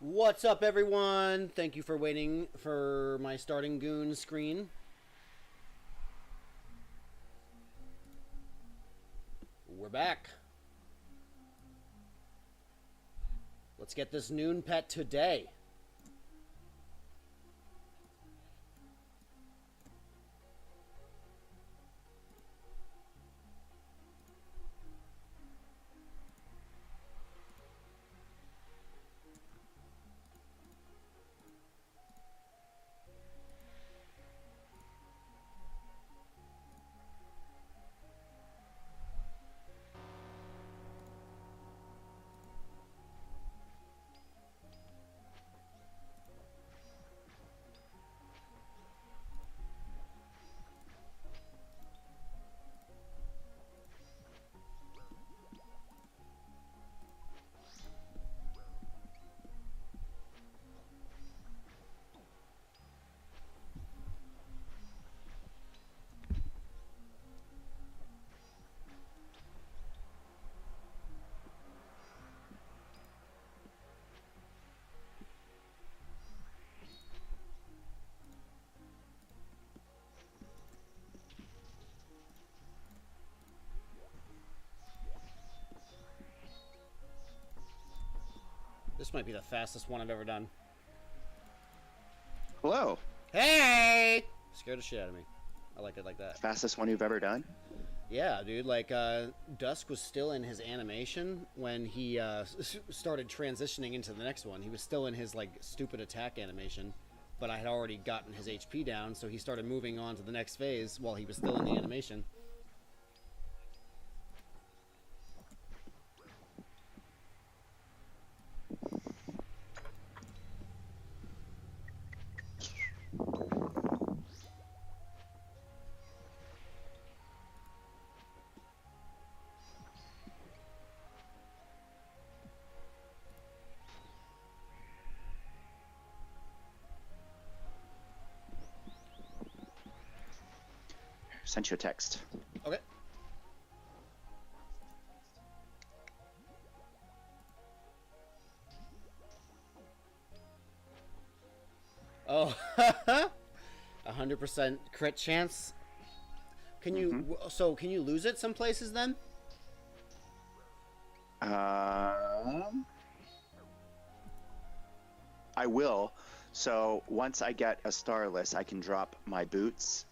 What's up, everyone? Thank you for waiting for my starting goon screen. We're back. Let's get this noon pet today. This might be the fastest one I've ever done. Hello. Hey! Scared the shit out of me. I like it like that. Fastest one you've ever done? Yeah, dude. Like, Dusk was still in his animation when he started transitioning into the next one. He was still in his, like, stupid attack animation, but I had already gotten his HP down, so he started moving on to the next phase while he was still in the animation. Sent you a text. Okay. Oh, 100% crit chance. Can you? So can you lose it some places then? I will. So once I get a starless, I can drop my boots,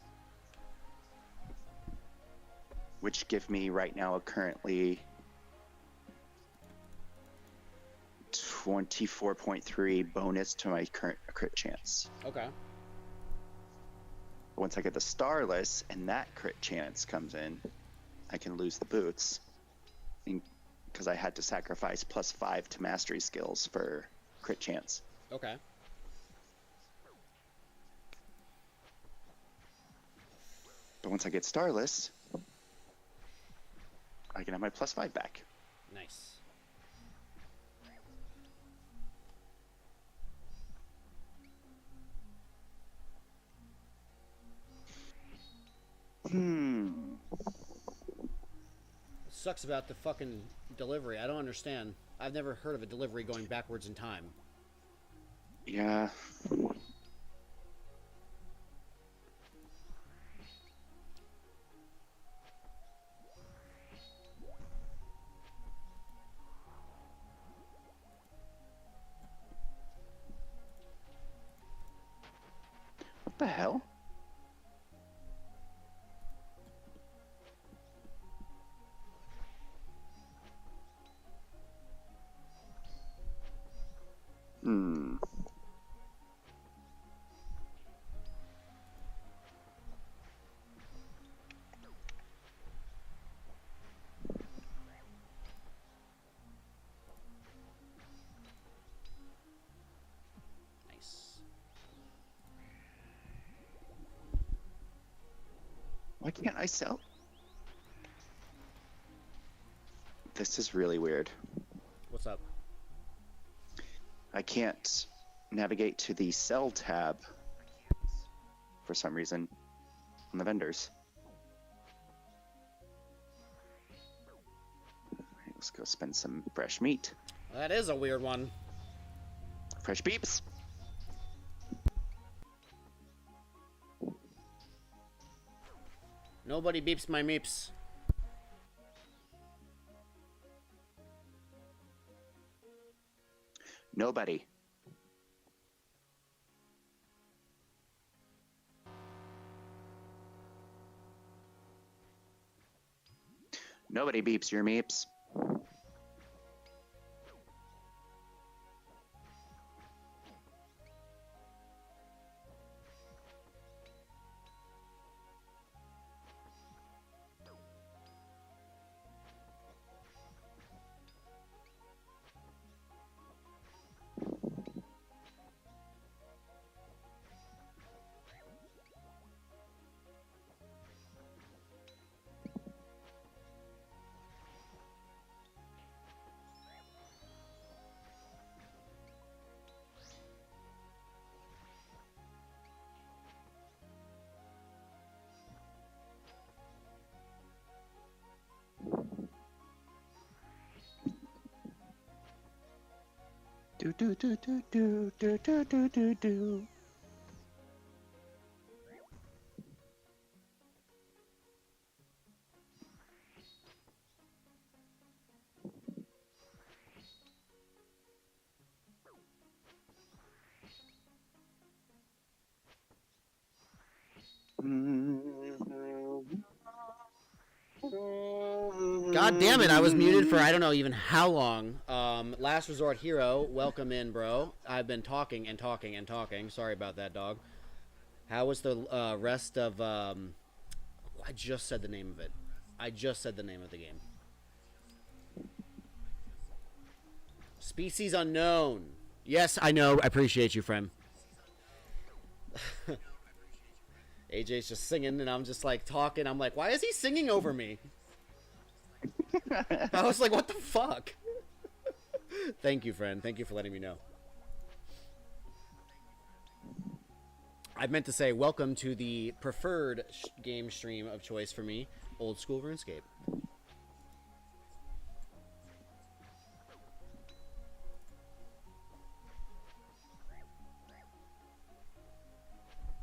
which give me right now a currently 24.3 bonus to my current crit chance. Okay. Once I get the starless and that crit chance comes in, I can lose the boots because I had to sacrifice +5 to mastery skills for crit chance. Okay. But once I get starless, I can have my +5 back. Nice. Sucks about the fucking delivery. I don't understand. I've never heard of a delivery going backwards in time. Yeah. What the hell? Nice. Why can't I sell? This is really weird. What's up? I can't navigate to the sell tab for some reason on the vendors. Let's go spend some fresh meat. That is a weird one. Crush beeps. Nobody beeps my meeps. Nobody. Nobody beeps your meeps. Do do do do do do do do do do. God damn it, I was muted for I don't know even how long. Last Resort Hero, welcome in, bro. I've been talking and talking and talking. Sorry about that, dog. How was the rest of... I just said the name of it. I just said the name of the game. Species Unknown. Yes, I know. I appreciate you, friend. AJ's just singing, and I'm just, like, talking. I'm like, why is he singing over me? I was like, what the fuck? Thank you, friend. Thank you for letting me know. I meant to say, welcome to the preferred game stream of choice for me, Old School RuneScape.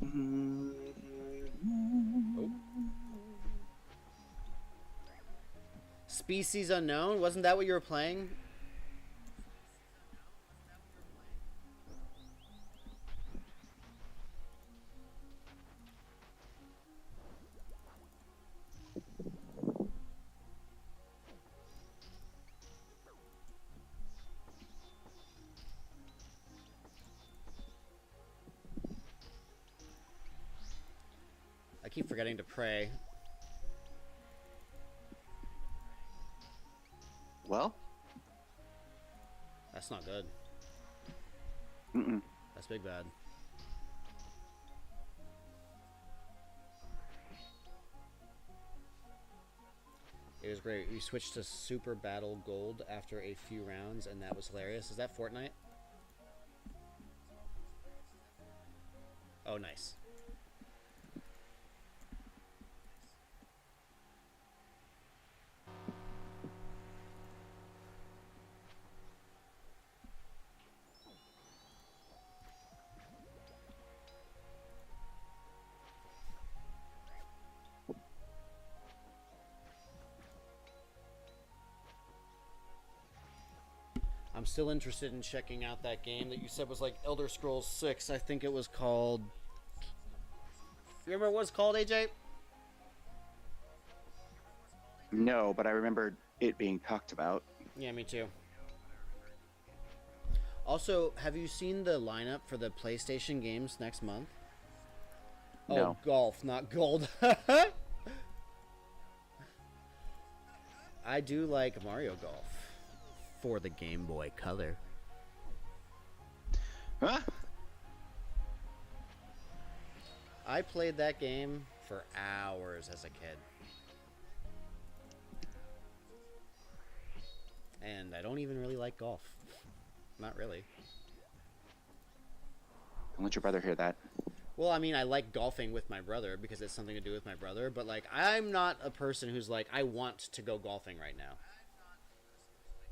Oh. Species Unknown? Wasn't that what you were playing? I keep forgetting to pray. Well? That's not good. Mm-mm. That's big bad. It was great. We switched to Super Battle Gold after a few rounds, and that was hilarious. Is that Fortnite? Oh, nice. I'm still interested in checking out that game that you said was like Elder Scrolls 6. I think it was called... You remember what it was called, AJ? No, but I remember it being talked about. Yeah, me too. Also, have you seen the lineup for the PlayStation games next month? Oh, No. golf, not gold. I do like Mario Golf for the Game Boy Color. Huh? I played that game for hours as a kid. And I don't even really like golf. Not really. Don't let your brother hear that. Well, I mean, I like golfing with my brother because it's something to do with my brother, but, like, I'm not a person who's like, I want to go golfing right now.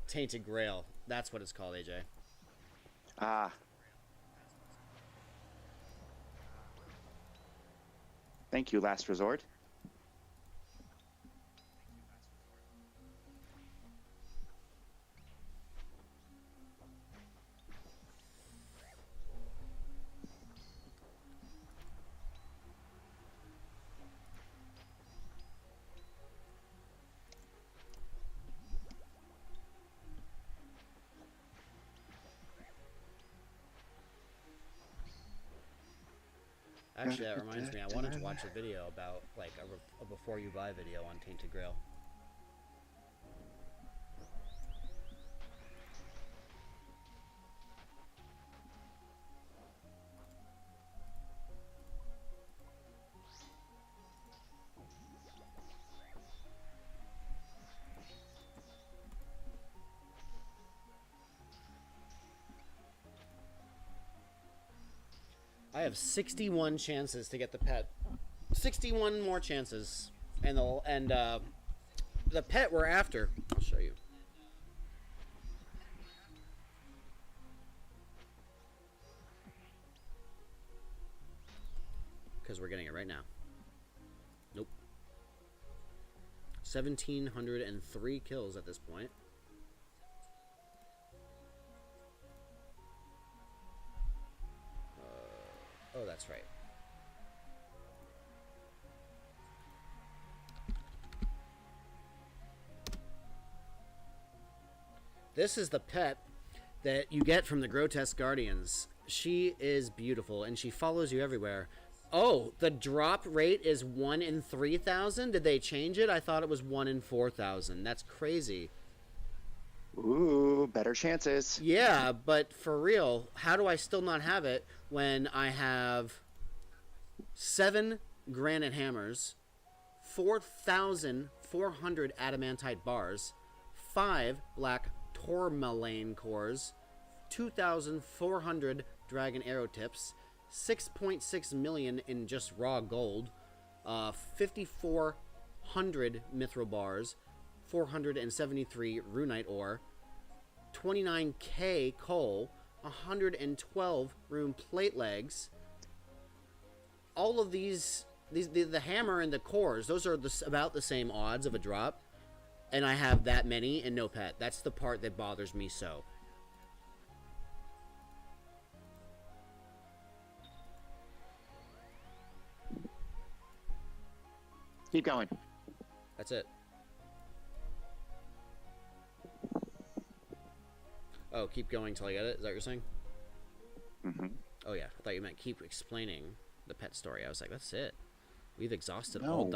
Tainted Grail. That's what it's called, AJ. Ah. Thank you, Last Resort. Actually, that reminds me. I wanted to watch a video about like a before you buy video on Tainted Grail. I have 61 chances to get the pet. 61 more chances, and the pet we're after. I'll show you. Because we're getting it right now. Nope. 1,703 kills at this point. Oh, that's right. This is the pet that you get from the Grotesque Guardians. She is beautiful, and she follows you everywhere. Oh, the drop rate is 1 in 3,000? Did they change it? I thought it was 1 in 4,000. That's crazy. Ooh, better chances. Yeah, but for real, how do I still not have it when I have 7 granite hammers, 4,400 adamantite bars, 5 black tourmaline cores, 2,400 dragon arrow tips, 6.6 million in just raw gold, 5,400 mithril bars, 473 runite ore, 29k coal, 112 rune plate legs. All of these the hammer and the cores, those are about the same odds of a drop, and I have that many and no pet. That's the part that bothers me so. Keep going. That's it. Oh, keep going till I get it? Is that what you're saying? Mm-hmm. Oh, yeah. I thought you meant keep explaining the pet story. I was like, that's it. We've exhausted No. all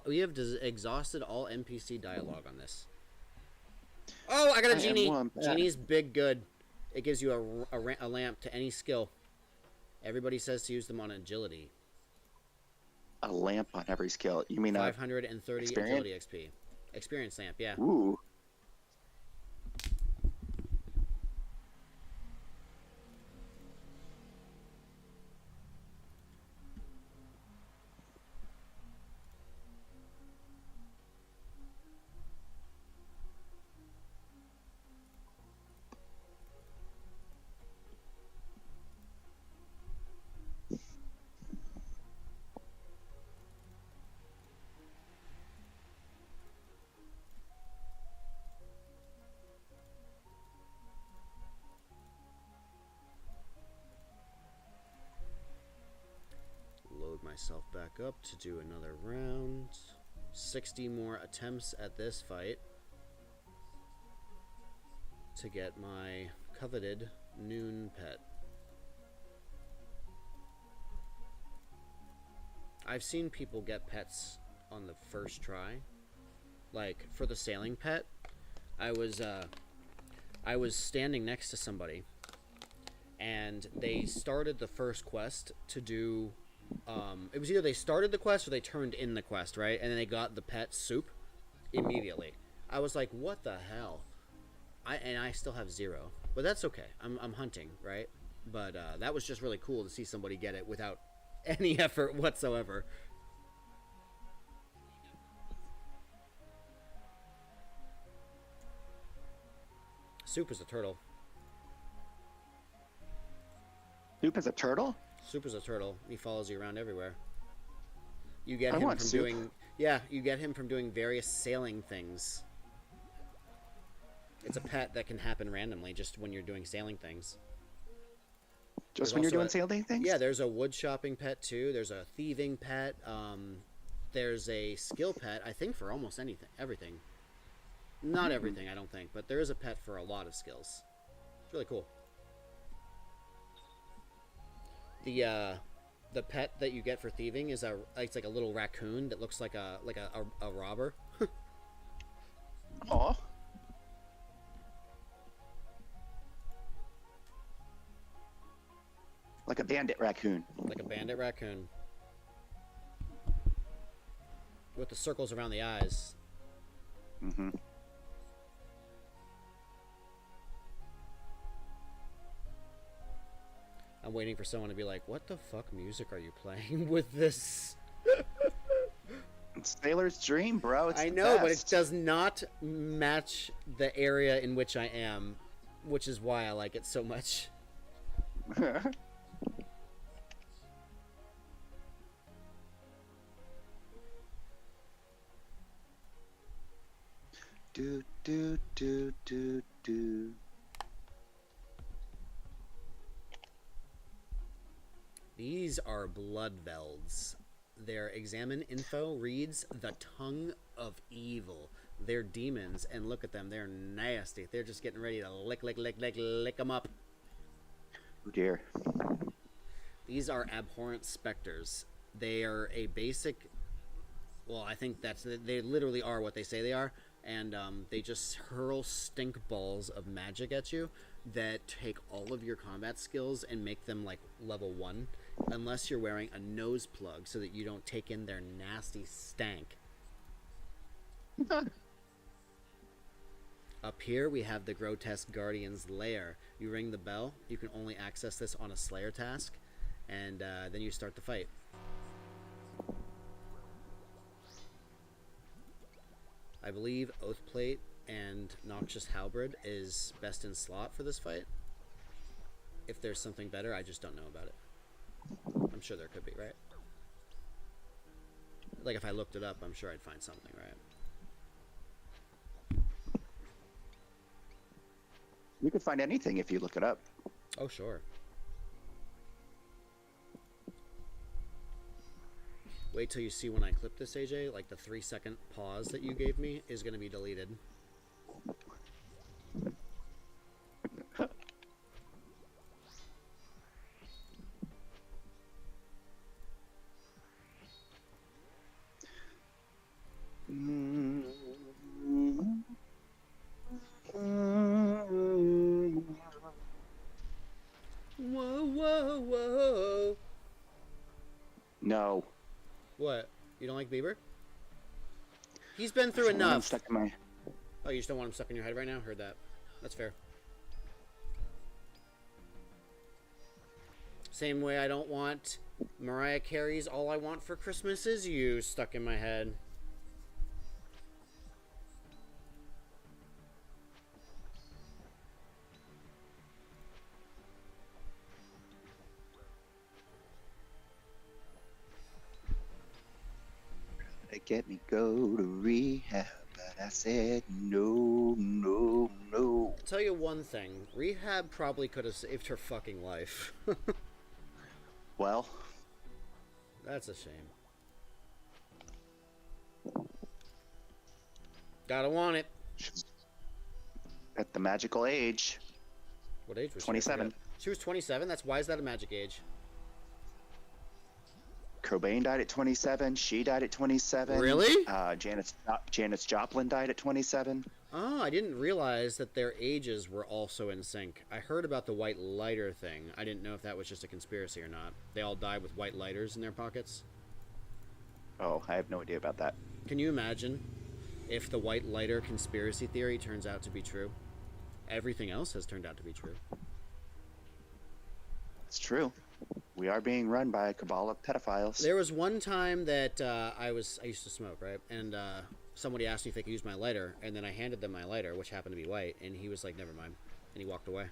exhausted all NPC dialogue on this. Oh, I got a genie. Genie's big good. It gives you a lamp to any skill. Everybody says to use them on agility. A lamp on every skill. You mean 530 experience? agility XP. Experience lamp, yeah. Ooh. Load myself back up to do another round. 60 more attempts at this fight to get my coveted noon pet. I've seen people get pets on the first try. Like for the sailing pet, I was standing next to somebody, and they started the first quest to do. It was either they started the quest or they turned in the quest, right? And then they got the pet soup immediately. I was like, what the hell? I still have 0, but that's okay. I'm hunting, right? But that was just really cool to see somebody get it without any effort whatsoever. Soup is a turtle. Soup is a turtle? Soup is a turtle. He follows you around everywhere. You get I him want from soup. doing you get him from doing various sailing things. It's a pet that can happen randomly just when you're doing sailing things. Just There's when you're also doing a- sailing things? Yeah, there's a wood shopping pet too. There's a thieving pet. There's a skill pet. I think for almost anything, everything. Not everything, I don't think, but there is a pet for a lot of skills. It's really cool. The pet that you get for thieving is it's like a little raccoon that looks like a robber. Aw. Like a bandit raccoon. Like a bandit raccoon. With the circles around the eyes. Mm-hmm. I'm waiting for someone to be like, what the fuck music are you playing with this? It's Sailor's Dream, bro. It's I the know, but it best. does not match the area in which I am, which is why I like it so much. Do do do do do. These are Bloodvelds. Their examine info reads the tongue of evil. They're demons, and look at them. They're nasty. They're just getting ready to lick them up. Oh dear. These are abhorrent specters. They are a basic. Well, I think they literally are what they say they are, and they just hurl stink balls of magic at you that take all of your combat skills and make them like level 1, unless you're wearing a nose plug so that you don't take in their nasty stank. Up here we have the Grotesque Guardian's Lair. You ring the bell. You can only access this on a Slayer task, and then you start the fight. I believe Oathplate and Noxious Halberd is best in slot for this fight. If there's something better, I just don't know about it. I'm sure there could be, right? Like if I looked it up, I'm sure I'd find something, right? You could find anything if you look it up. Oh, sure. Wait till you see when I clip this, AJ. Like the 3-second pause that you gave me is going to be deleted. Whoa, whoa, whoa. No. What? You don't like Bieber? He's been through I don't want him enough. stuck in my... Oh, you just don't want him stuck in your head right now? Heard that. That's fair. Same way I don't want Mariah Carey's All I Want for Christmas Is You stuck in my head. They get me go to rehab, but I said no, no, no. I'll tell you one thing. Rehab probably could have saved her fucking life. Well, That's a shame. Gotta want it. at the magical age, What age was she? 27. She was 27? Why is that a magic age? Cobain died at 27. She died at 27. Really? Janis Joplin died at 27. Oh, I didn't realize that their ages were also in sync. I heard about the white lighter thing. I didn't know if that was just a conspiracy or not. They all died with white lighters in their pockets. Oh, I have no idea about that. Can you imagine if the white lighter conspiracy theory turns out to be true? Everything else has turned out to be true. It's true. We are being run by a cabal of pedophiles. There was one time that I used to smoke, right? And somebody asked me if they could use my lighter, and then I handed them my lighter, which happened to be white, and he was like, "Never mind," and he walked away.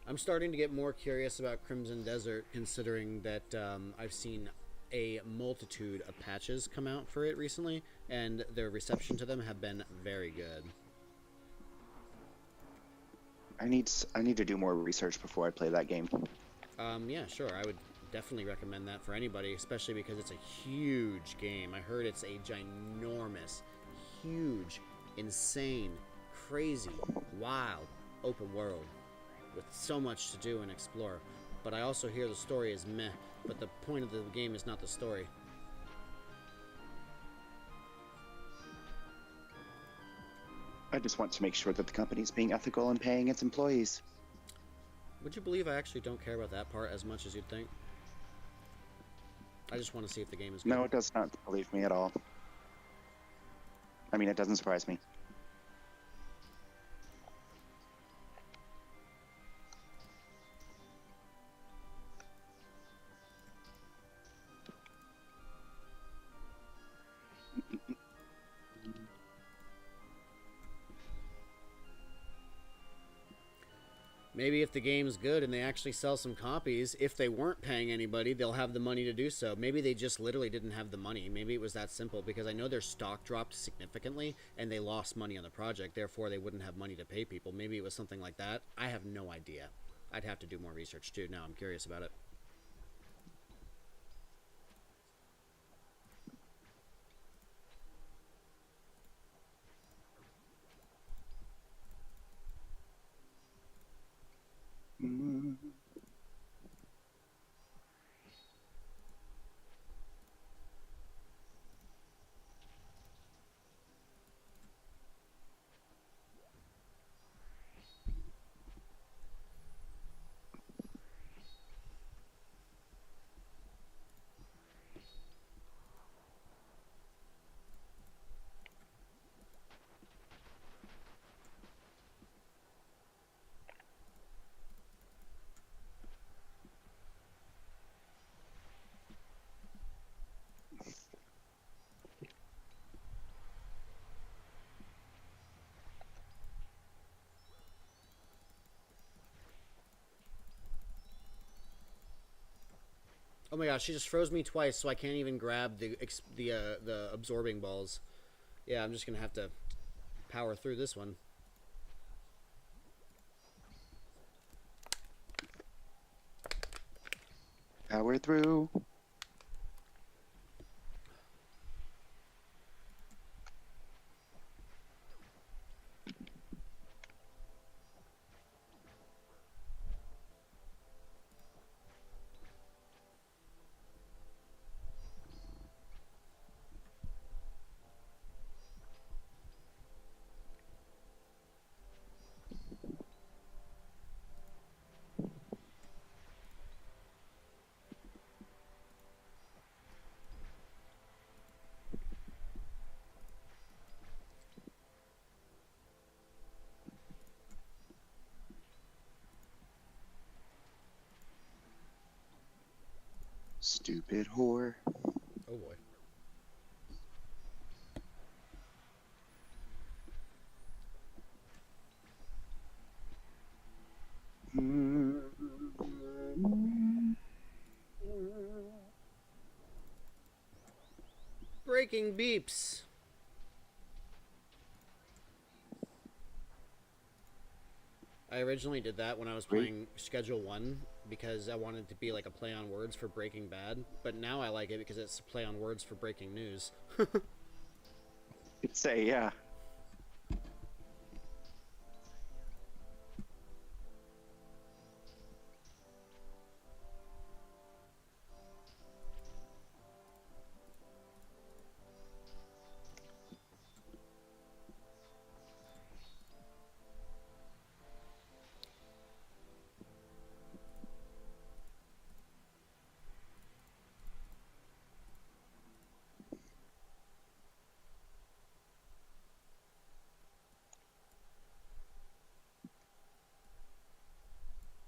I'm starting to get more curious about Crimson Desert, considering that I've seen a multitude of patches come out for it recently, and their reception to them have been very good. I need to do more research before I play that game. Yeah, sure. I would definitely recommend that for anybody, especially because it's a huge game. I heard it's a ginormous, huge, insane, crazy, wild, open world with so much to do and explore. But I also hear the story is meh, but the point of the game is not the story. I just want to make sure that the company's being ethical and paying its employees. Would you believe I actually don't care about that part as much as you'd think? I just want to see if the game is good. No, it does not believe me at all. I mean, it doesn't surprise me. Maybe if the game's good and they actually sell some copies, if they weren't paying anybody, they'll have the money to do so. Maybe they just literally didn't have the money. Maybe it was that simple, because I know their stock dropped significantly and they lost money on the project, therefore they wouldn't have money to pay people. Maybe it was something like that. I have no idea. I'd have to do more research too. Now I'm curious about it. Oh my gosh, she just froze me twice, so I can't even grab the absorbing balls. Yeah, I'm just gonna have to power through this one. Power through. Stupid whore. Oh boy. Breaking beeps. I originally did that when I was playing Schedule 1 because I wanted to be like a play on words for Breaking Bad, but now I like it because it's a play on words for breaking news. You'd say, yeah.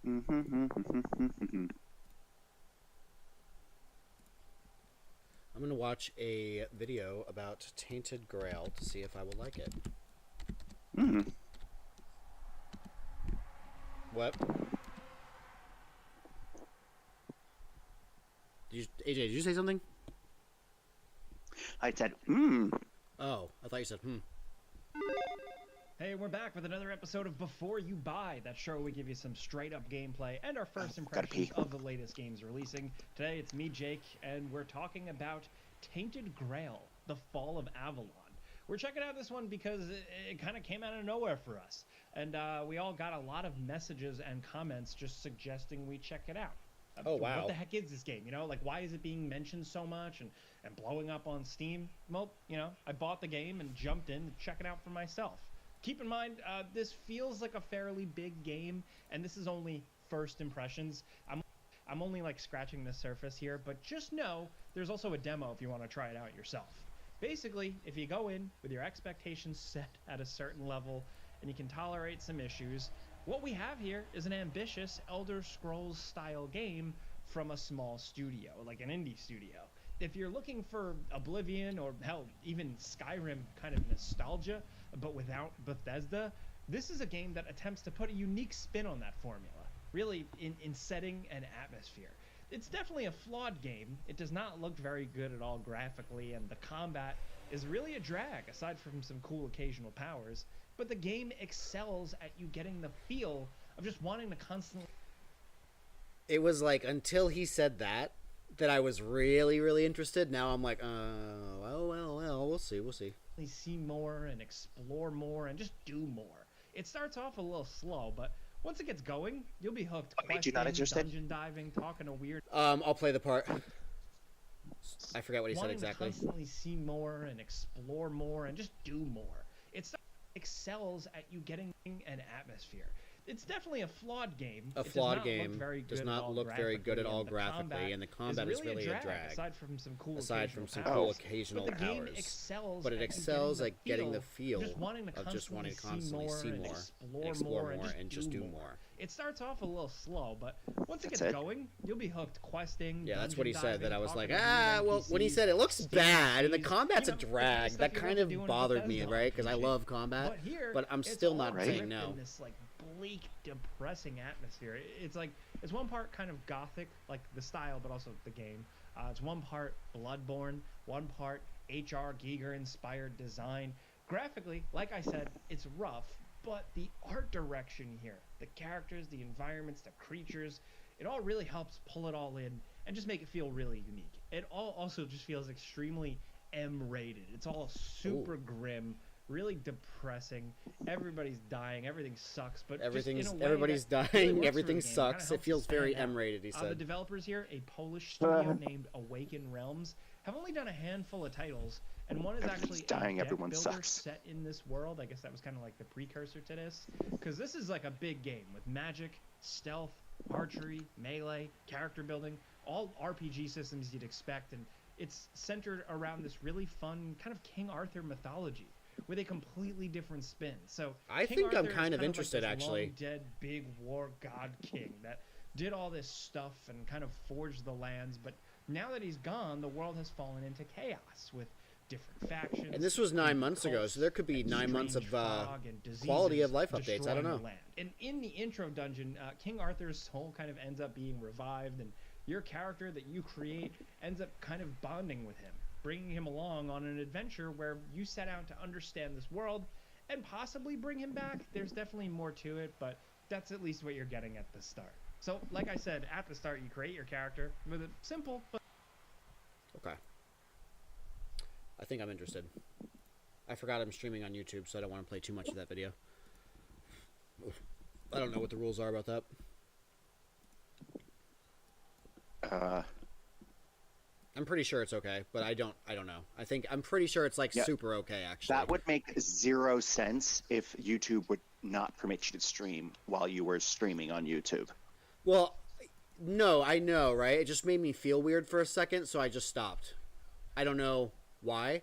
I'm going to watch a video about Tainted Grail to see if I will like it. What? AJ, did you say something? I said, Oh, I thought you said, Hey, we're back with another episode of Before You Buy. That show we give you some straight-up gameplay and our first impressions of the latest games releasing. Today it's me, Jake, and we're talking about Tainted Grail, The Fall of Avalon. We're checking out this one because it kind of came out of nowhere for us. And we all got a lot of messages and comments just suggesting we check it out. Oh, wow. What the heck is this game? You know, like, why is it being mentioned so much and blowing up on Steam? Well, you know, I bought the game and jumped in to check it out for myself. Keep in mind, this feels like a fairly big game, and this is only first impressions. I'm only, like, scratching the surface here, but just know there's also a demo if you want to try it out yourself. Basically, if you go in with your expectations set at a certain level and you can tolerate some issues, what we have here is an ambitious Elder Scrolls-style game from a small studio, like an indie studio. If you're looking for Oblivion or, hell, even Skyrim kind of nostalgia, but without Bethesda, this is a game that attempts to put a unique spin on that formula, really in setting and atmosphere. It's definitely a flawed game. It does not look very good at all graphically, and the combat is really a drag, aside from some cool occasional powers. But the game excels at you getting the feel of just wanting to constantly... It was like, until he said that I was really, really interested. Now I'm like, well, we'll see. see more and explore more and just do more. It starts off a little slow, but once it gets going, you'll be hooked. What made you not interested? Dungeon diving, talking to weird... I'll play the part. I forgot what he said exactly. To constantly see more and explore more and just do more. It excels at you getting an atmosphere. It's definitely a flawed game. A flawed game does not look very good at all graphically, and the combat is really a drag. Aside from some cool occasional but the game powers. excels But it excels at getting the feel of just wanting to constantly see more, explore more, and just do more. It starts off a little slow, but once it gets going, you'll be hooked questing. Yeah, that's what he said, that I was like, well, when he said it looks bad and the combat's a drag, that kind of bothered me, right? Because I love combat, but I'm still not saying no. This, like, bleak, depressing atmosphere. It's one part kind of gothic, like the style, but also the game. It's one part Bloodborne, one part H.R. Giger inspired design. Graphically, like I said, it's rough, but the art direction here, the characters, the environments, the creatures, it all really helps pull it all in and just make it feel really unique. It all also just feels extremely M-rated. It's all super grim, really depressing. Everybody's dying. Everything sucks. But everybody's dying. Everything sucks. It feels very M-rated. He said. The developers here, a Polish studio named Awaken Realms, have only done a handful of titles, and one is actually dying. A Everyone builder sucks. Set in this world. I guess that was kind of like the precursor to this, because this is like a big game with magic, stealth, archery, melee, character building, all RPG systems you'd expect, and it's centered around this really fun kind of King Arthur mythology with a completely different spin. So I think I'm kind of interested, actually. Long dead big war god king that did all this stuff and kind of forged the lands, but now that he's gone, the world has fallen into chaos with different factions. And this was 9 months ago, so there could be 9 months of quality of life updates. I don't know. And in the intro dungeon, King Arthur's soul kind of ends up being revived, and your character that you create ends up kind of bonding with him, bringing him along on an adventure where you set out to understand this world and possibly bring him back. There's definitely more to it, but that's at least what you're getting at the start. So, like I said, at the start, you create your character with a simple but... Okay. I think I'm interested. I forgot I'm streaming on YouTube, so I don't want to play too much of that video. Oof. I don't know what the rules are about that. I'm pretty sure it's okay, but I don't know. I'm pretty sure it's like super okay, actually. That would make zero sense if YouTube would not permit you to stream while you were streaming on YouTube. Well, no, I know, right? It just made me feel weird for a second, so I just stopped. I don't know why,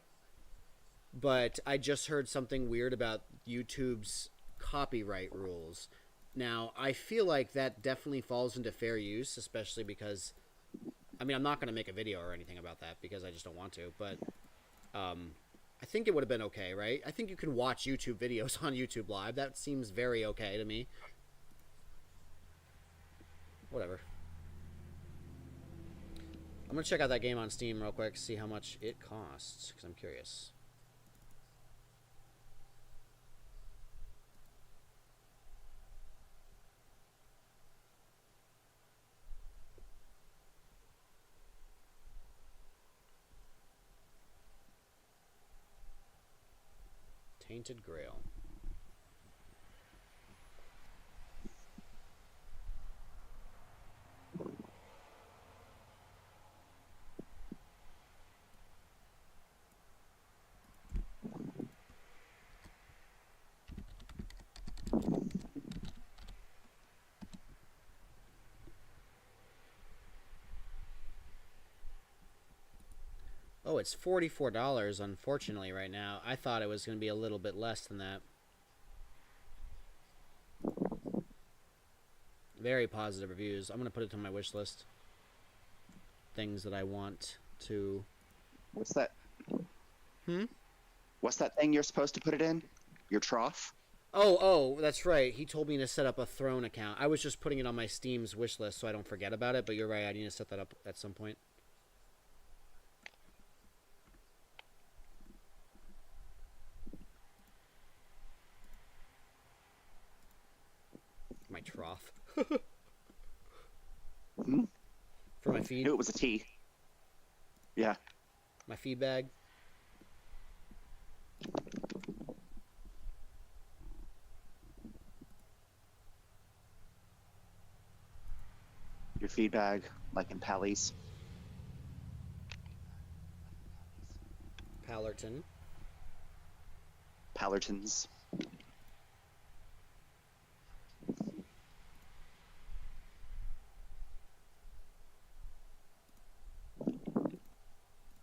but I just heard something weird about YouTube's copyright rules. Now, I feel like that definitely falls into fair use, especially because, I mean, I'm not going to make a video or anything about that because I just don't want to, but I think it would have been okay, right? I think you can watch YouTube videos on YouTube Live. That seems very okay to me. Whatever. I'm I'm gonna check out that game on Steam real quick, see how much it costs, because I'm curious. Tainted Grail. Oh, it's $44, unfortunately, right now. I thought it was going to be a little bit less than that. Very positive reviews. I'm going to put it on my wish list. Things that I want to... What's that? Hmm? What's that thing you're supposed to put it in? Your trough? Oh, that's right. He told me to set up a Throne account. I was just putting it on my Steam's wish list so I don't forget about it, but you're right. I need to set that up at some point. My trough. Hmm? For my I feed. knew it was a T. Yeah. My feed bag. Your feed bag, like in Pally's. Pallerton. Pallertons.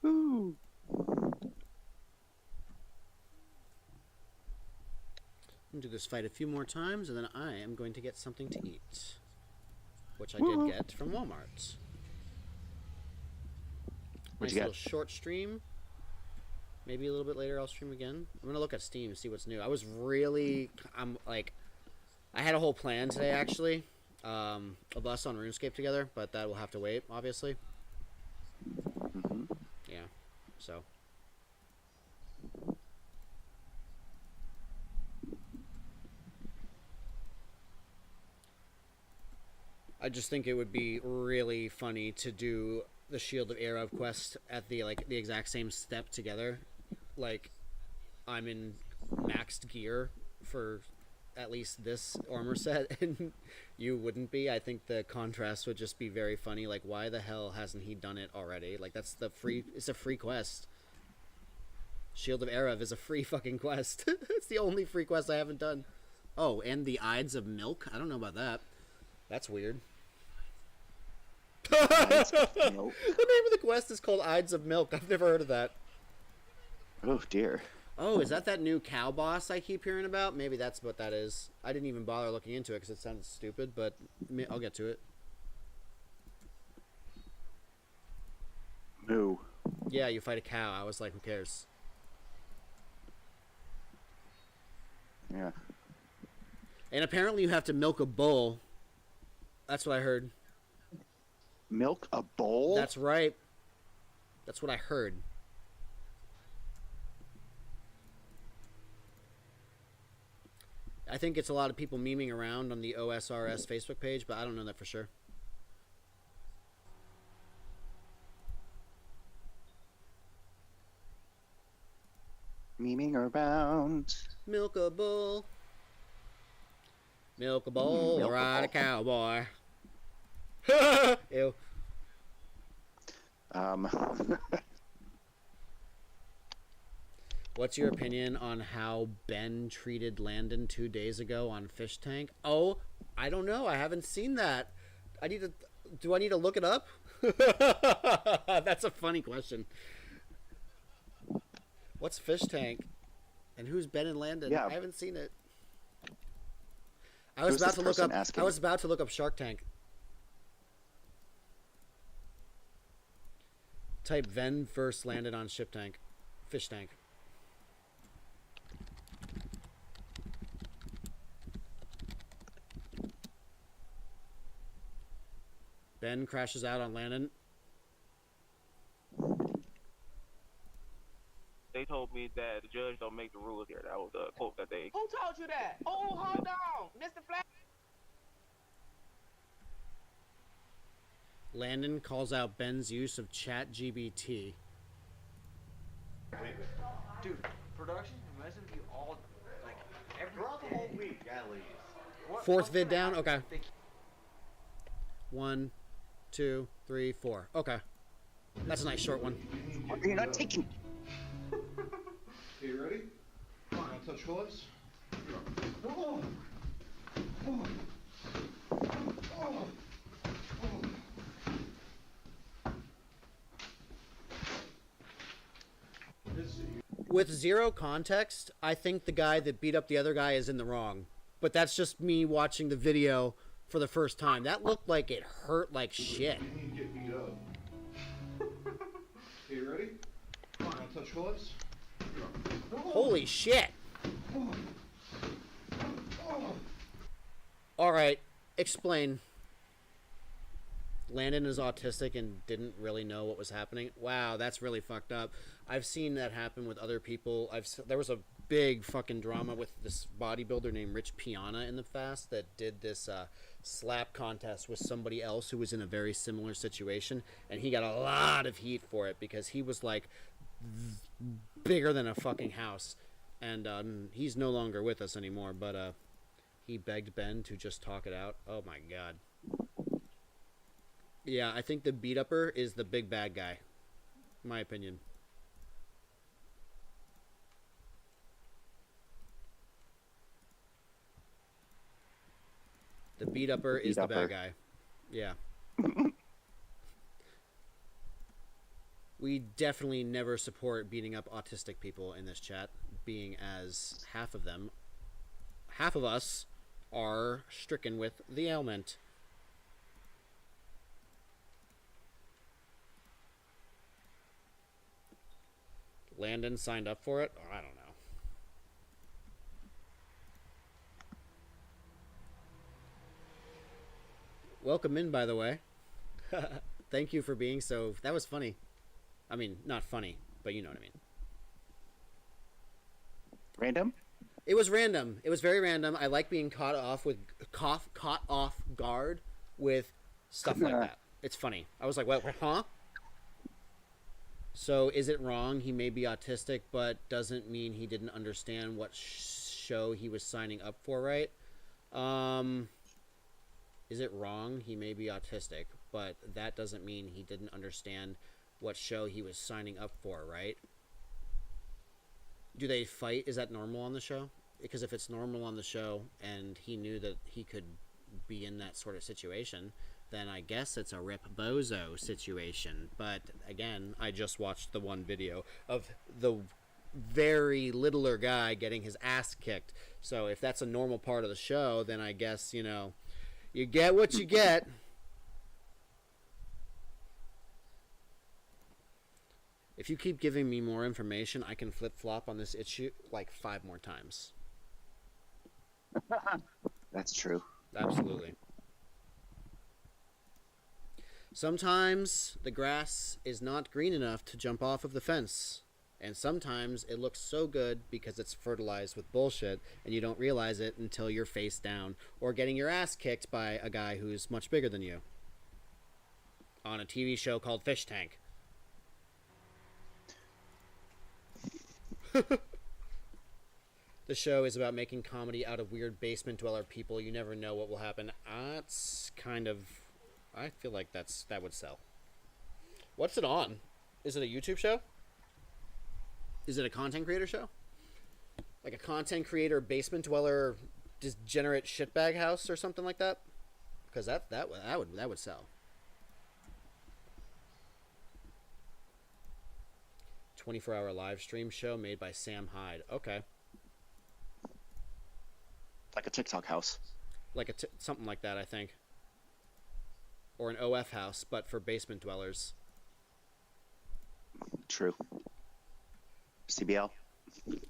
Ooh. I'm going to do this fight a few more times, and then I am going to get something to eat. Which I did get from Walmart. What'd Nice you little get? short stream. Maybe a little bit later I'll stream again. I'm going to look at Steam and see what's new. I had a whole plan today, actually. Of us on RuneScape together, but that will have to wait, obviously. Mm-hmm. Yeah, so... I just think it would be really funny to do the Shield of Erev quest at the exact same step together. Like, I'm in maxed gear for at least this armor set, and you wouldn't be. I think the contrast would just be very funny. Like, why the hell hasn't he done it already? Like, it's a free quest. Shield of Erev is a free fucking quest. It's the only free quest I haven't done. Oh, and the Ides of Milk? I don't know about that. That's weird. Ides of Milk. The name of the quest is called Ides of Milk. I've never heard of that. Oh dear. Oh, is that new cow boss I keep hearing about? Maybe that's what that is. I didn't even bother looking into it because it sounded stupid, but I'll get to it. Moo. Yeah, you fight a cow. I was like, who cares? Yeah. And apparently you have to milk a bull. That's what I heard. Milk a bowl? That's right. That's what I heard. I think it's a lot of people memeing around on the OSRS Facebook page, but I don't know that for sure. Memeing around. Milk a bull. Milk a bull, Milk a ride a bull. cowboy. Ew. What's your opinion on how Ben treated Landon 2 days ago on Fish Tank? Oh, I don't know. I haven't seen that. Do I need to look it up? That's a funny question. What's Fish Tank? And who's Ben and Landon? Yeah. I haven't seen it. I was Who's about this to look person up. asking? I was about to look up Shark Tank. Type Ven versus Landon on Ship Tank, Fish Tank. Ben crashes out on Landon. they told me that the judge don't make the rules here. That was the quote that they. Who told you that? Oh, hold on, Mr. Flash. Landon calls out Ben's use of ChatGPT. Dude, production, imagine if you all, like, throughout the whole week, at least. Fourth vid down? Okay. 1, 2, 3, 4. Okay. That's a nice short one. You're not taking. Okay, you ready? Come on, touch gloves. Oh. Oh. Oh. With zero context, I think the guy that beat up the other guy is in the wrong. But that's just me watching the video for the first time. That looked like it hurt like shit. You need to get beat up. Okay, you ready? Come on, touch gloves. Holy shit. Alright, explain. Landon is autistic and didn't really know what was happening. Wow, that's really fucked up. I've seen that happen with other people. There was a big fucking drama with this bodybuilder named Rich Piana in the past that did this slap contest with somebody else who was in a very similar situation, and he got a lot of heat for it because he was like bigger than a fucking house, and he's no longer with us anymore, but he begged Ben to just talk it out. Oh my god. Yeah, I think the beat upper is the big bad guy. My opinion. The beat upper is the bad guy. Yeah. We definitely never support beating up autistic people in this chat, being as half of us are stricken with the ailment. Landon signed up for it? Oh, I don't know. Welcome in, by the way. Thank you for being so... That was funny. I mean, not funny, but you know what I mean. Random? It was random. It was very random. I like being caught off guard with stuff like that. It's funny. I was like, what, huh? So is it wrong? He may be autistic, but doesn't mean he didn't understand what show he was signing up for, right? Is it wrong? He may be autistic, but that doesn't mean he didn't understand what show he was signing up for, right? Do they fight? Is that normal on the show? Because if it's normal on the show and he knew that he could be in that sort of situation, then I guess it's a Rip Bozo situation. But again, I just watched the one video of the very littler guy getting his ass kicked. So if that's a normal part of the show, then I guess, you know, you get what you get. If you keep giving me more information, I can flip-flop on this issue like 5 more times. That's true. Absolutely. Sometimes the grass is not green enough to jump off of the fence. And sometimes it looks so good because it's fertilized with bullshit and you don't realize it until you're face down or getting your ass kicked by a guy who's much bigger than you. On a TV show called Fish Tank. The show is about making comedy out of weird basement dweller people. You never know what will happen. That's kind of... I feel like that would sell. What's it on? Is it a YouTube show? Is it a content creator show? Like a content creator basement dweller degenerate shitbag house or something like that? Because that would sell. 24-hour live stream show made by Sam Hyde. Okay. Like a TikTok house. Like something like that, I think. Or an OF house, but for basement dwellers. True. CBL.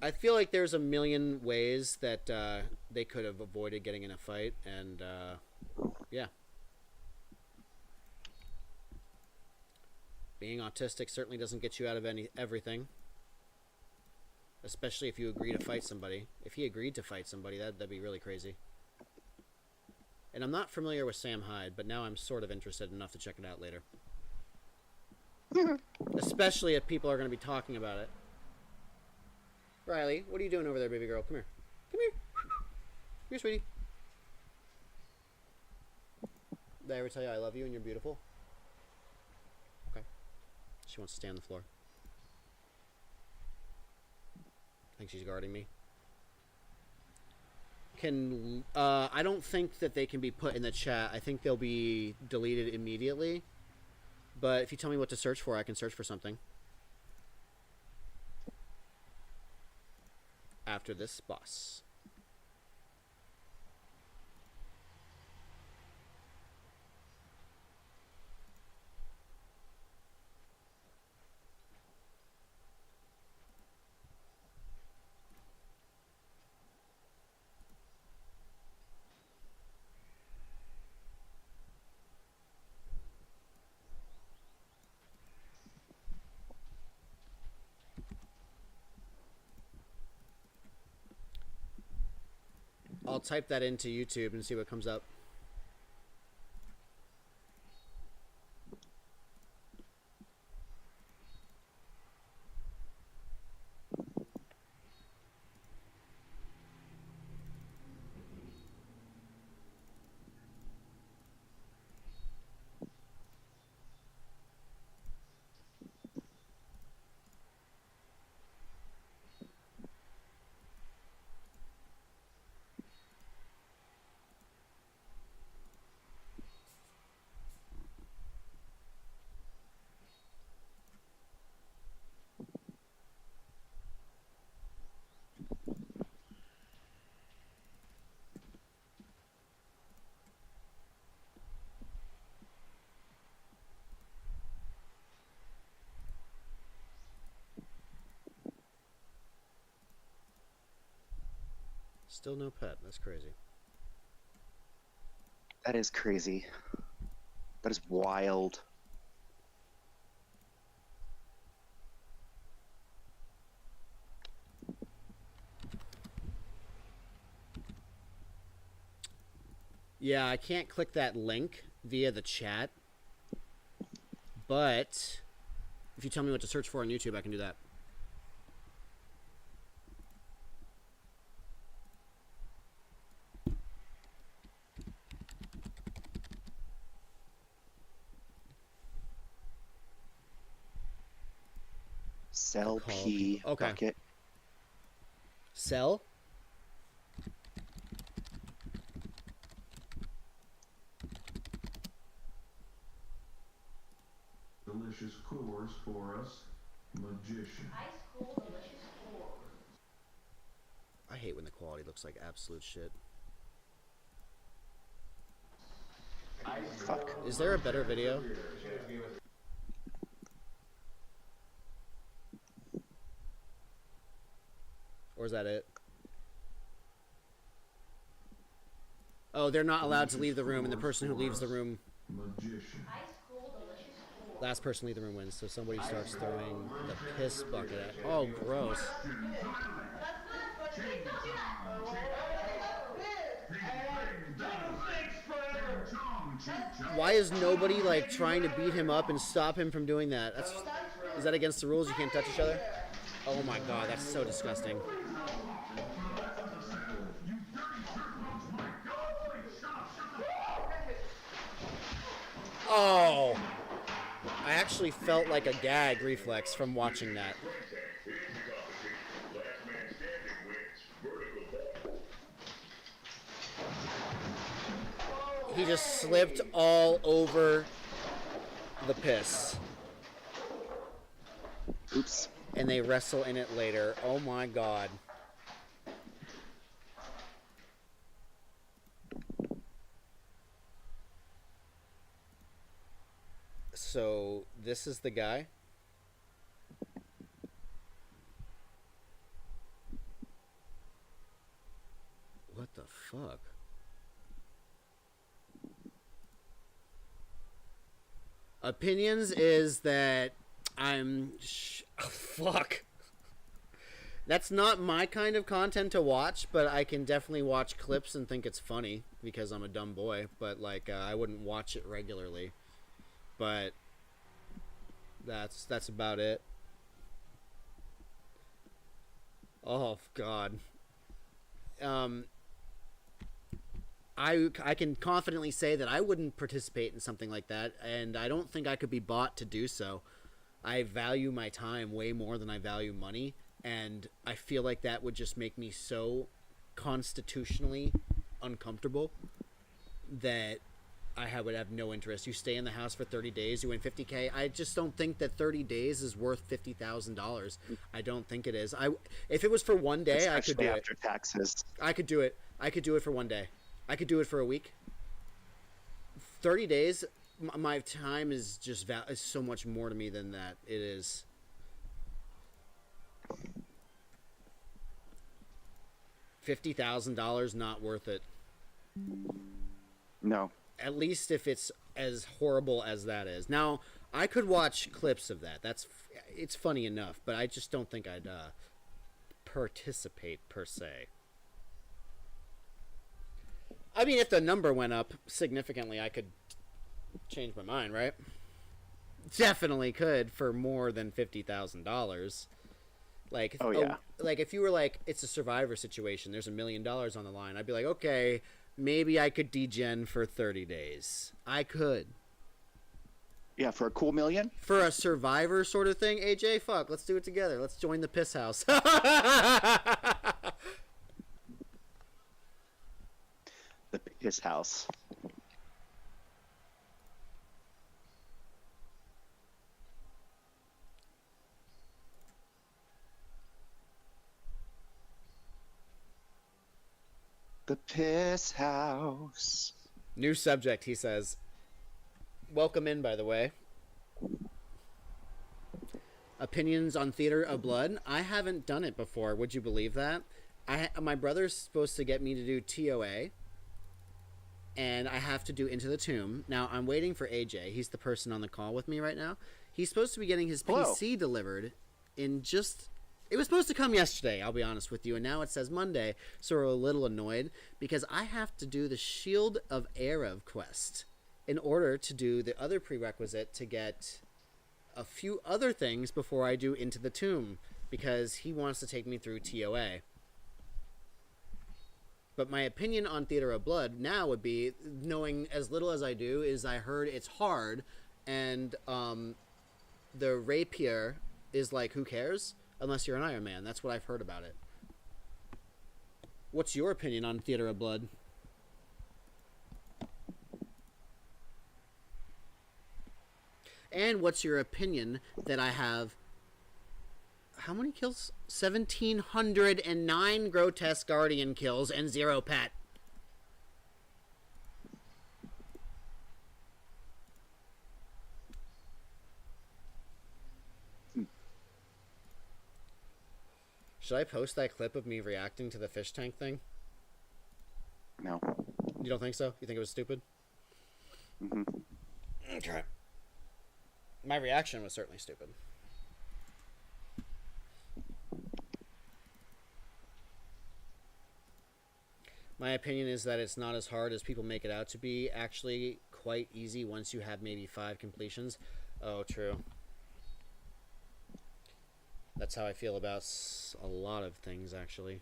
I feel like there's a million ways that they could have avoided getting in a fight, and yeah. Being autistic certainly doesn't get you out of everything. Especially if you agree to fight somebody. If he agreed to fight somebody, that'd be really crazy. And I'm not familiar with Sam Hyde, but now I'm sort of interested enough to check it out later. Especially if people are going to be talking about it. Riley, what are you doing over there, baby girl? Come here. Come here. Come here, sweetie. Did I ever tell you I love you and you're beautiful? Okay. She wants to stay on the floor. I think she's guarding me. I don't think that they can be put in the chat. I think they'll be deleted immediately. But if you tell me what to search for, I can search for something. After this boss. I'll type that into YouTube and see what comes up. Still no pet. That's crazy. That is crazy. That is wild. Yeah, I can't click that link via the chat. But if you tell me what to search for on YouTube, I can do that. Cell P Okay. bucket. Cell? Delicious course for us, magician. I hate when the quality looks like absolute shit. Fuck. Is there a better video? Or is that it? Oh, they're not allowed to leave the room, and the person who leaves the room, Magician. last person to leave the room wins. So somebody starts throwing the piss bucket at. Oh, gross. Why is nobody like trying to beat him up and stop him from doing that? Is that against the rules? You can't touch each other? Oh my god, that's so disgusting. Oh! I actually felt like a gag reflex from watching that. He just slipped all over the piss. Oops. And they wrestle in it later. Oh my god. So, this is the guy? What the fuck? Opinions is that fuck. That's not my kind of content to watch, but I can definitely watch clips and think it's funny because I'm a dumb boy. But like, I wouldn't watch it regularly. But that's about it. Oh God. I can confidently say that I wouldn't participate in something like that, and I don't think I could be bought to do so. I value my time way more than I value money, and I feel like that would just make me so constitutionally uncomfortable that would have no interest. You stay in the house for 30 days, you win $50K. I just don't think that 30 days is worth $50,000. I don't think it is. If it was for one day, I could do it. After taxes. I could do it. I could do it for one day. I could do it for a week. 30 days, my time is just is so much more to me than that. It is. $50,000 not worth it. No. At least if it's as horrible as that is. Now, I could watch clips of that. It's funny enough, but I just don't think I'd participate per se. I mean, if the number went up significantly, I could change my mind, right? Definitely could for more than $50,000. Like, oh yeah. Like if you were like, it's a Survivor situation, there's $1 million on the line, I'd be like, okay, maybe I could degen for 30 days. I could. Yeah, for a cool million? For a Survivor sort of thing, AJ, fuck, let's do it together. Let's join the piss house. The piss house. The piss house. New subject, he says. Welcome in, by the way. Opinions on Theater of Blood. I haven't done it before. Would you believe that? My brother's supposed to get me to do TOA. And I have to do Into the Tomb. Now, I'm waiting for AJ. He's the person on the call with me right now. He's supposed to be getting his PC delivered in just... It was supposed to come yesterday, I'll be honest with you. And now it says Monday. So we're a little annoyed. Because I have to do the Shield of Erev quest in order to do the other prerequisite to get a few other things before I do Into the Tomb. Because he wants to take me through TOA. But my opinion on Theater of Blood now would be, knowing as little as I do, is I heard it's hard, and the rapier is like, who cares? Unless you're an Iron Man. That's what I've heard about it. What's your opinion on Theater of Blood? And what's your opinion that I have... How many kills? 1,709 grotesque guardian kills and 0 pet. Should I post that clip of me reacting to the fish tank thing? No. You don't think so? You think it was stupid? Mm-hmm. Okay. My reaction was certainly stupid. My opinion is that it's not as hard as people make it out to be. Actually, quite easy once you have maybe 5 completions. Oh, true. That's how I feel about a lot of things, actually.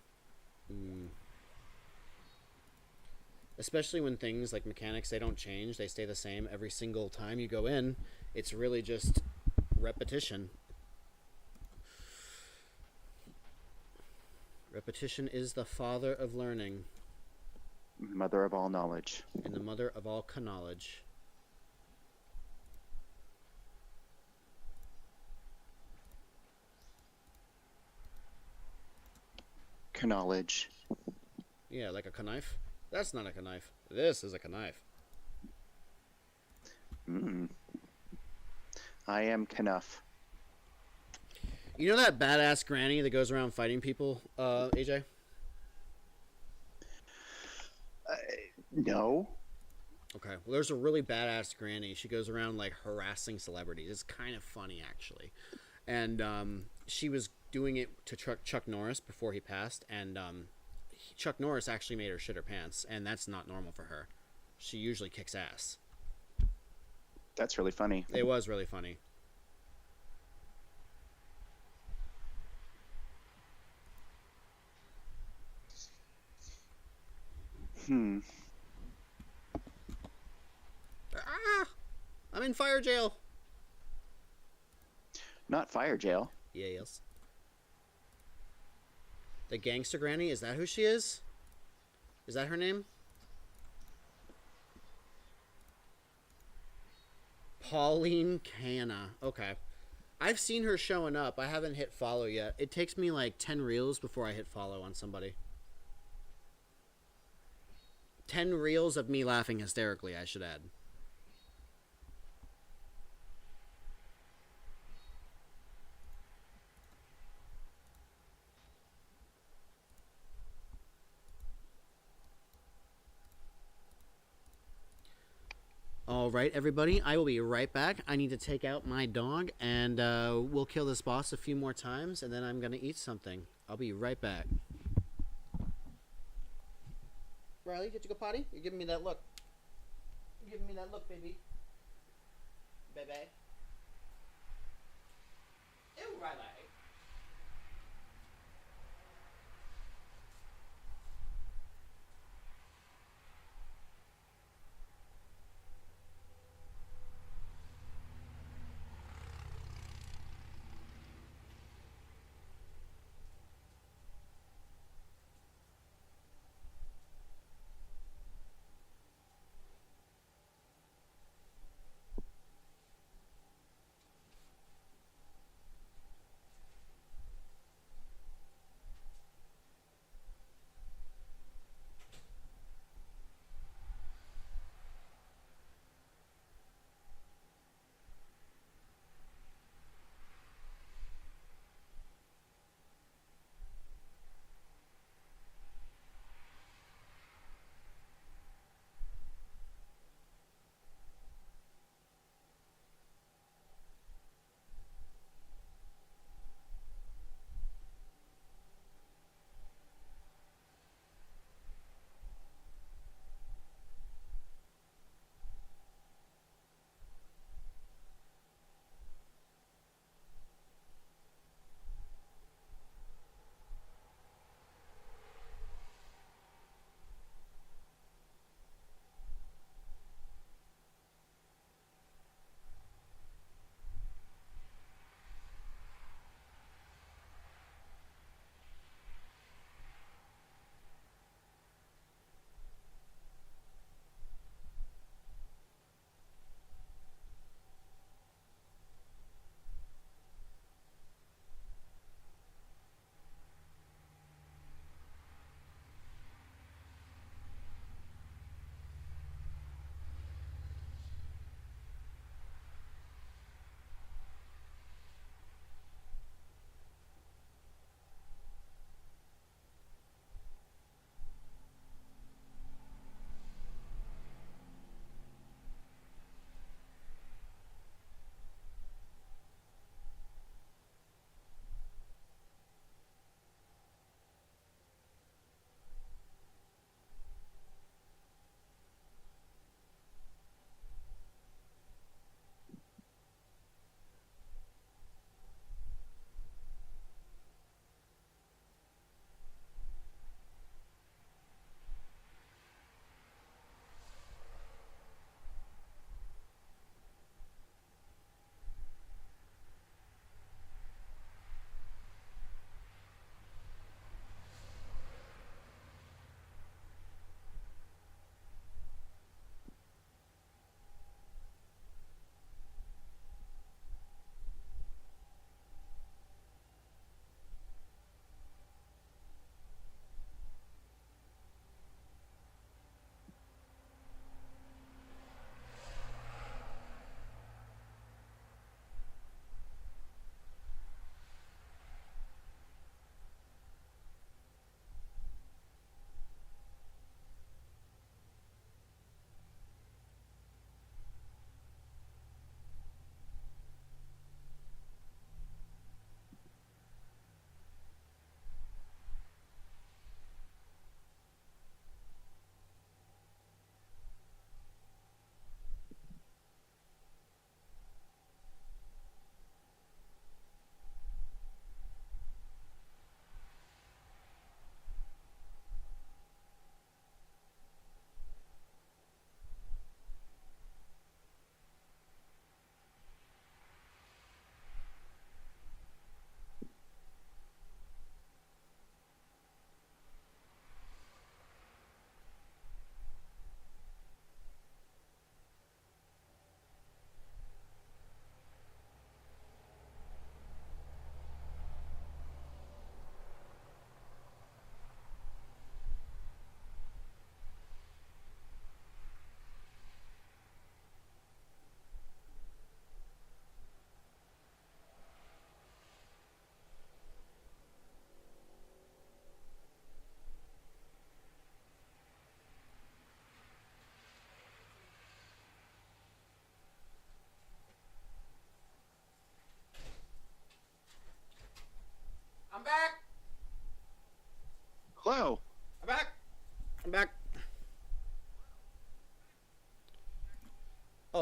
Especially when things like mechanics, they don't change. They stay the same every single time you go in. It's really just repetition. Repetition is the father of learning. Mother of all knowledge. And the mother of all knowledge. Knowledge. Yeah, like a knife. That's not a knife. This is a knife. I am Knuff. You know that badass granny that goes around fighting people, AJ? No. Okay, well, there's a really badass granny. She goes around, like, harassing celebrities. It's kind of funny, actually. and she was doing it to Chuck Norris before he passed, and Chuck Norris actually made her shit her pants, and that's not normal for her. She usually kicks ass. That's really funny. It was really funny. Ah! I'm in fire jail. Not fire jail. Yes. The gangster granny, is that who she is? Is that her name? Pauline Canna. Okay. I've seen her showing up. I haven't hit follow yet. It takes me like 10 reels before I hit follow on somebody. 10 reels of me laughing hysterically, I should add. All right, everybody, I will be right back. I need to take out my dog, and we'll kill this boss a few more times, and then I'm going to eat something. I'll be right back. Riley, did you go potty? You're giving me that look. You're giving me that look, baby. Baby. Ew, Riley.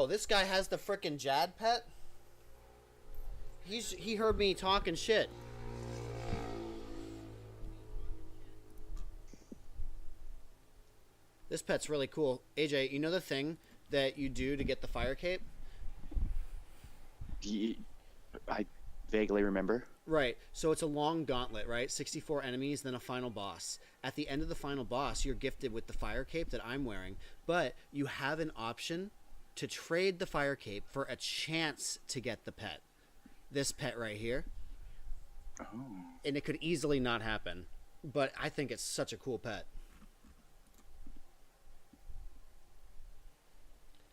this guy has the frickin' Jad pet? He heard me talking shit. This pet's really cool. AJ, you know the thing that you do to get the fire cape? I vaguely remember. Right. So it's a long gauntlet, right? 64 enemies, then a final boss. At the end of the final boss, you're gifted with the fire cape that I'm wearing, but you have an option to trade the fire cape for a chance to get the pet. This pet right here. Oh. And it could easily not happen, but I think it's such a cool pet.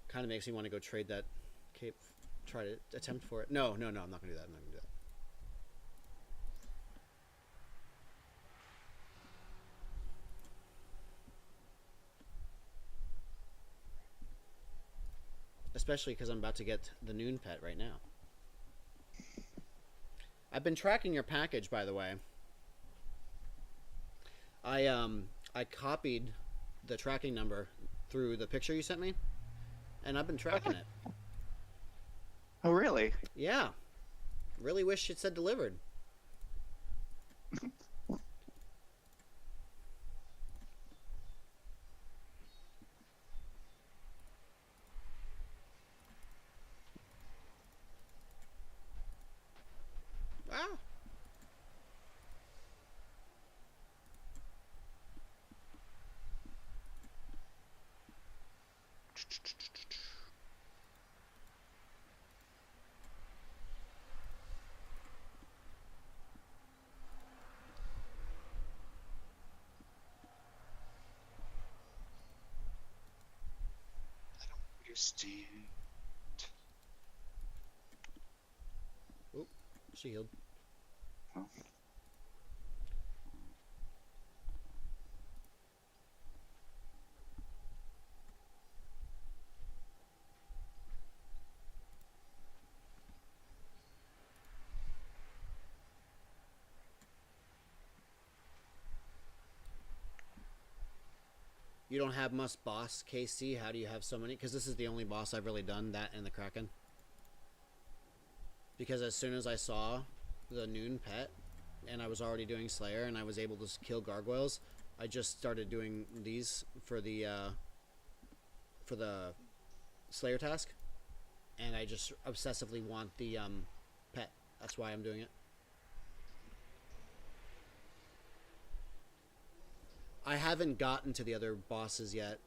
Kind of makes me want to go trade that cape, try to attempt for it. No, I'm not going to do that. I'm not going to do that. Especially because I'm about to get the noon pet right now. I've been tracking your package, by the way. I copied the tracking number through the picture you sent me, and I've been tracking it. Oh, really? Yeah. Really wish it said delivered. Wow. Understand. Oop, she healed. Oh. You don't have must boss KC. How do you have so many? Because this is the only boss I've really done, that and the Kraken. Because as soon as I saw the noon pet, and I was already doing Slayer, and I was able to kill gargoyles, I just started doing these for the Slayer task, and I just obsessively want the pet. That's why I'm doing it. I haven't gotten to the other bosses yet,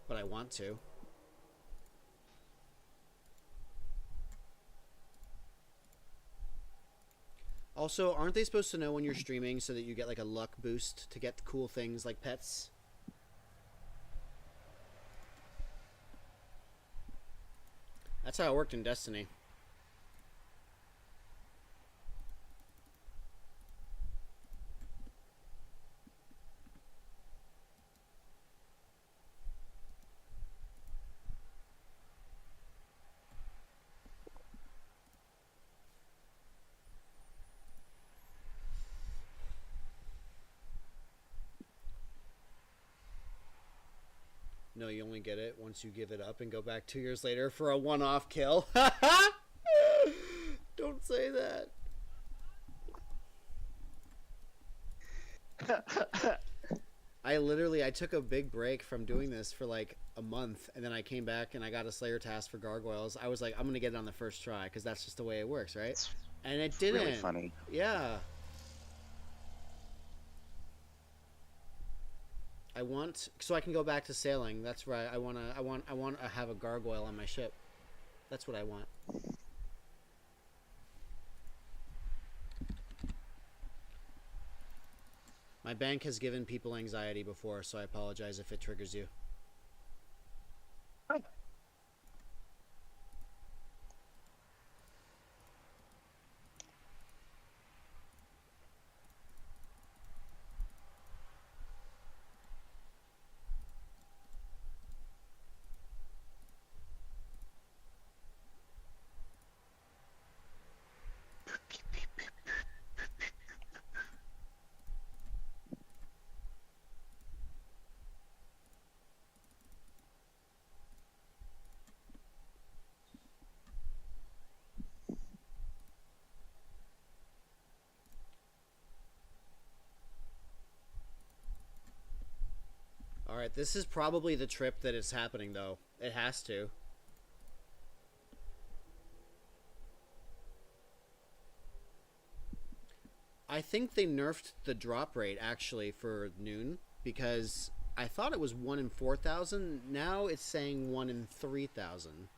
but I want to. Also, aren't they supposed to know when you're streaming so that you get like a luck boost to get cool things like pets? That's how it worked in Destiny. No, you only get it once you give it up and go back 2 years later for a one-off kill. Don't say that. I took a big break from doing this for like a month, and then I came back and I got a Slayer task for gargoyles. I was like, I'm gonna get it on the first try because that's just the way it works, right? And it didn't. Really funny. Yeah. I want so I can go back to sailing. That's right. I want to have a gargoyle on my ship. That's what I want. My bank has given people anxiety before, so I apologize if it triggers you. Alright, this is probably the trip that is happening, though. It has to. I think they nerfed the drop rate, actually, for noon, because I thought it was 1 in 4,000. Now it's saying 1 in 3,000.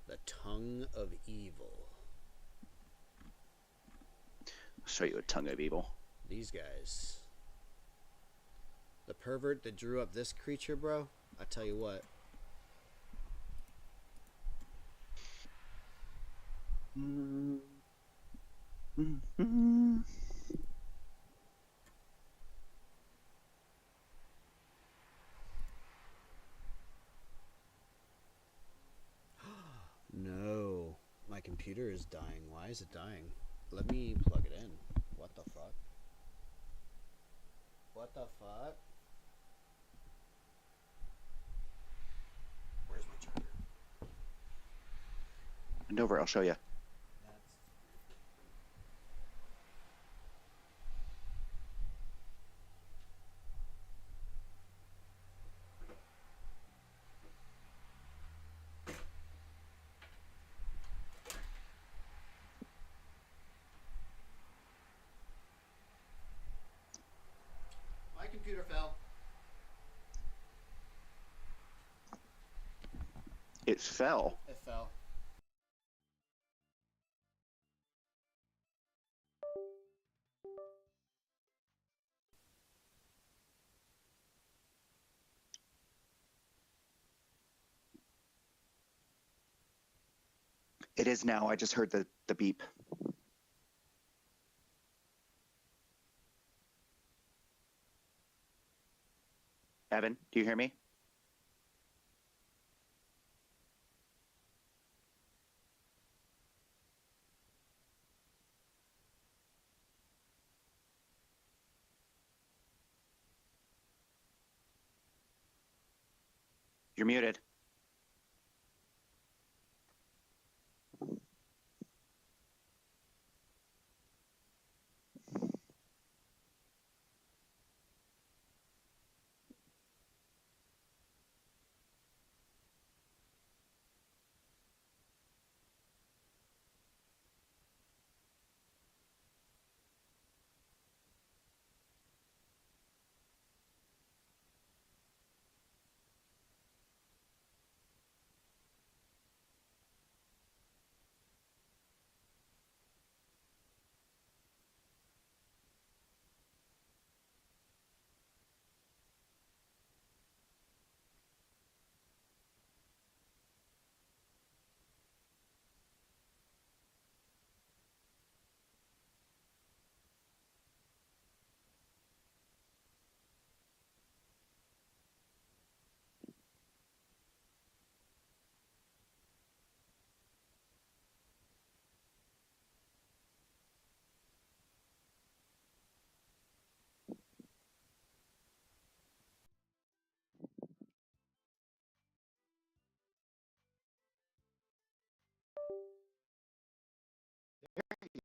The Tongue of Evil. I'll show you a tongue of evil. These guys. The pervert that drew up this creature, bro. I tell you what. No. My computer is dying. Why is it dying? Let me plug it in. What the fuck? What the fuck? Where's my charger? Bend over, I'll show you. My computer fell. It fell. It fell. It is now. I just heard the beep. Evan, do you hear me? You're muted.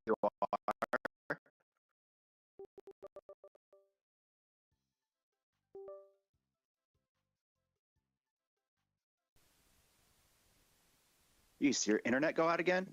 You are. You see your internet go out again?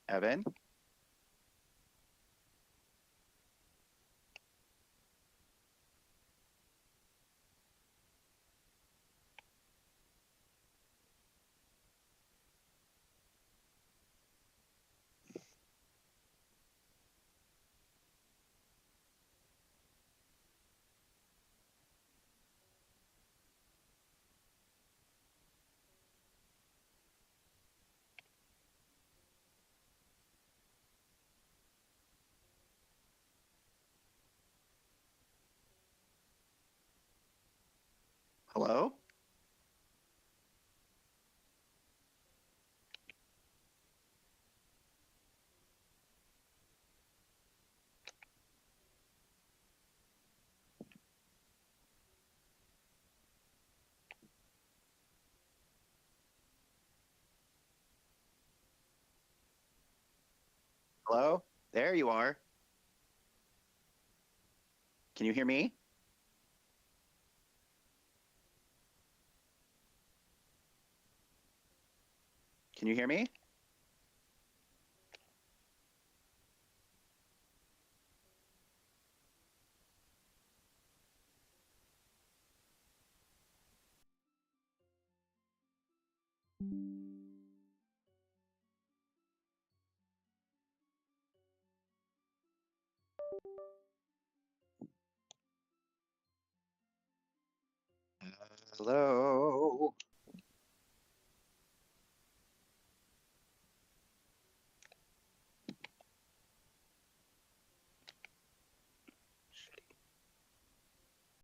Evan? Hello? Hello? There you are. Can you hear me? Can you hear me? Hello?